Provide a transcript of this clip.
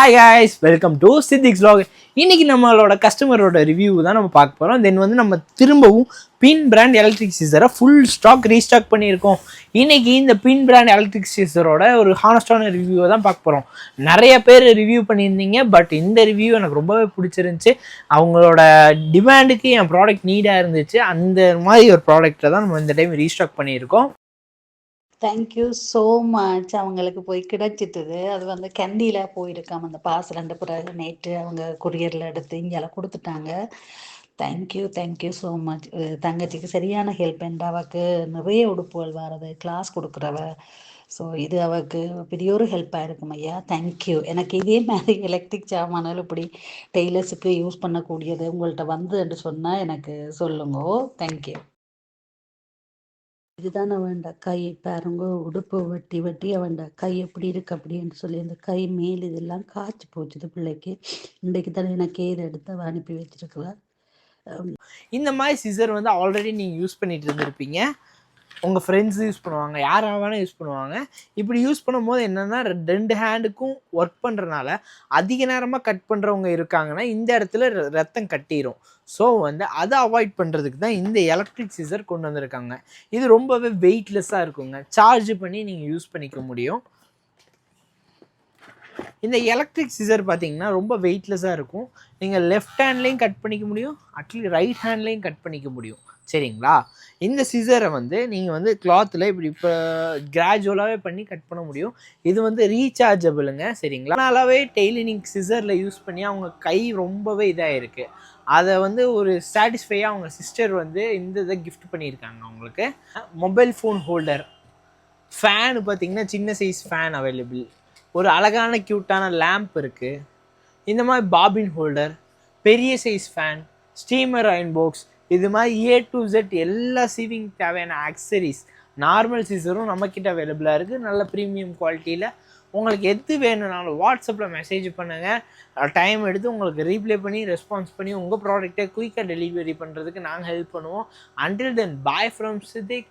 Hi guys, welcome to Siddiq's vlog. இன்னைக்கு நம்மளோட கஸ்டமரோட ரிவ்யூ தான் நம்ம பார்க்க போகிறோம். தென் வந்து நம்ம திரும்பவும் பின் பிராண்ட் எலக்ட்ரிக் சீசரை ஃபுல் ஸ்டாக் ரீஸ்டாக் பண்ணியிருக்கோம். இன்னைக்கு இந்த பின் பிராண்ட் எலக்ட்ரிக் சீசரோட ஒரு ஹானஸ்டான ரிவ்யூவை தான் பார்க்க போகிறோம். நிறைய பேர் ரிவ்யூ பண்ணியிருந்தீங்க, பட் இந்த ரிவ்யூ எனக்கு ரொம்பவே பிடிச்சிருந்துச்சு. அவங்களோட டிமாண்டுக்கு என் ப்ராடக்ட் நீடாக இருந்துச்சு. அந்த மாதிரி ஒரு ப்ராடக்ட்டை தான் நம்ம இந்த டைம் ரீஸ்டாக் பண்ணியிருக்கோம். Thank you so much. அவங்களுக்கு போய் கிடைச்சிட்டுது. அது வந்து கேண்டியில் போயிருக்காம அந்த பார்சல் பிறகு நேற்று அவங்க கொரியரில் எடுத்து இங்கெல்லாம் கொடுத்துட்டாங்க. Thank you so much. தங்கச்சிக்கு சரியான ஹெல்ப் அண்ட் அவக்கு நிறைய உடுப்புகள் வரது, கிளாஸ் கொடுக்குறவ. ஸோ இது அவருக்கு பெரிய ஒரு ஹெல்ப்பாக இருக்கும் ஐயா. தேங்க்யூ. எனக்கு இதே மாதிரி எலக்ட்ரிக் சாமான்கள் இப்படி டெய்லர்ஸுக்கு யூஸ் பண்ணக்கூடியது உங்கள்கிட்ட வந்து சொன்னால் எனக்கு சொல்லுங்க. தேங்க்யூ. இதுதான் அவன் கை பாருங்க, உடுப்பு வெட்டி வெட்டி அவன் கை எப்படி இருக்கு அப்படின்னு சொல்லி அந்த கை மேல் இதெல்லாம் காய்ச்சி போச்சுது பிள்ளைக்கு. இன்றைக்கு தானே எனக்கு இதை எடுத்து அவ அனுப்பி வச்சிருக்கிறா. இந்த மாதிரி சிசர் வந்து ஆல்ரெடி நீங்கள் யூஸ் பண்ணிட்டு இருந்திருப்பீங்க. உங்கள் ஃப்ரெண்ட்ஸ் யூஸ் பண்ணுவாங்க, யாராக வேணால் யூஸ் பண்ணுவாங்க. இப்படி யூஸ் பண்ணும்போது என்னென்னா ரெண்டு ஹேண்டுக்கும் ஒர்க் பண்ணுறனால அதிக நேரமாக கட் பண்ணுறவங்க இருக்காங்கன்னா இந்த இடத்துல ரத்தம் கட்டிடும். ஸோ வந்து அதை அவாய்ட் பண்ணுறதுக்கு தான் இந்த எலக்ட்ரிக் சீசர் கொண்டு வந்திருக்காங்க. இது ரொம்பவே வெயிட்லெஸ்ஸாக இருக்குங்க, சார்ஜ் பண்ணி நீங்கள் யூஸ் பண்ணிக்க முடியும். இந்த எலக்ட்ரிக் சிசர் பார்த்தீங்கன்னா ரொம்ப வெயிட்லெஸ்ஸாக இருக்கும். நீங்கள் லெஃப்ட் ஹேண்ட்லேயும் கட் பண்ணிக்க முடியும், அட்லீஸ்ட் ரைட் ஹேண்ட்லேயும் கட் பண்ணிக்க முடியும். சரிங்களா? இந்த சிசரை வந்து நீங்கள் வந்து கிளாத்தில் இப்படி இப்போ கிராஜுவலாகவே பண்ணி கட் பண்ண முடியும். இது வந்து ரீசார்ஜபிளுங்க. சரிங்களா? அதனாலவே டெய்லரிங் சிசரில் யூஸ் பண்ணி அவங்க கை ரொம்பவே இதாக இருக்குது. அதை வந்து ஒரு சாட்டிஸ்ஃபையாக அவங்க சிஸ்டர் வந்து இந்த இதை கிஃப்ட் பண்ணியிருக்காங்க அவங்களுக்கு. மொபைல் ஃபோன் ஹோல்டர், ஃபேனு பார்த்தீங்கன்னா சின்ன சைஸ் ஃபேன் அவைலபிள், ஒரு அழகான க்யூட்டான லேம்ப் இருக்குது. இந்த மாதிரி பாபின் ஹோல்டர், பெரிய size fan, steamer iron box, இது மாதிரி A to Z எல்லா சீவிங் தேவையான ஆக்சரிஸ் நார்மல் சீசரும் நம்மக்கிட்ட அவைலபிளாக இருக்குது. நல்ல ப்ரீமியம் குவாலிட்டியில். உங்களுக்கு எது வேணும்னாலும் வாட்ஸ்அப்பில் மெசேஜ் பண்ணுங்கள். டைம் எடுத்து உங்களுக்கு ரீப்ளே பண்ணி ரெஸ்பான்ஸ் பண்ணி உங்கள் ப்ராடக்டை குயிக்காக டெலிவரி பண்ணுறதுக்கு நாங்கள் ஹெல்ப் பண்ணுவோம். Until then bye from Siddique.